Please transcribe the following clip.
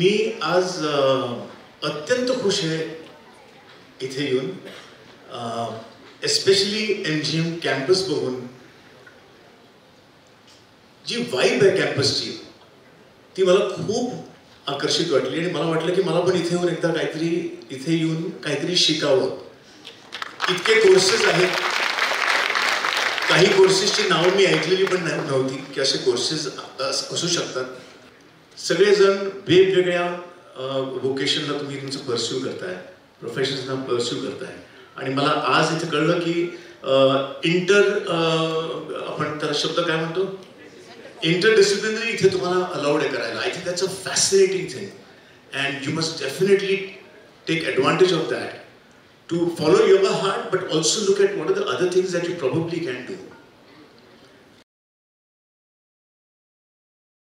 मी आज अत्यंत खुश आहे इथे येऊन, एस्पेशली MGM कॅम्पस बघून. जी वाइब आहे कॅम्पसची ती मला खूप आकर्षित वाटली आणि मला वाटलं की मला पण इथे येऊन एकदा इथे येऊन काहीतरी शिकावं. इतके कोर्सेस आहेत, काही कोर्सेसची नावं मी ऐकलेली पण नव्हती की असे कोर्सेस असू शकतात. सगळेजण वेगवेगळ्या व्होकेशनला तुम्ही तुमचं परस्यू करताय, प्रोफेशन्सना परस्यू करताय आणि मला आज इथे कळलं की आपण त्याला शब्द काय म्हणतो, इंटरडिसिप्लिनरी इथे तुम्हाला अलाउड आहे करायला. I think that's a fascinating thing and you must definitely take advantage of that to follow your heart, but also look at what are the other things that you probably can do.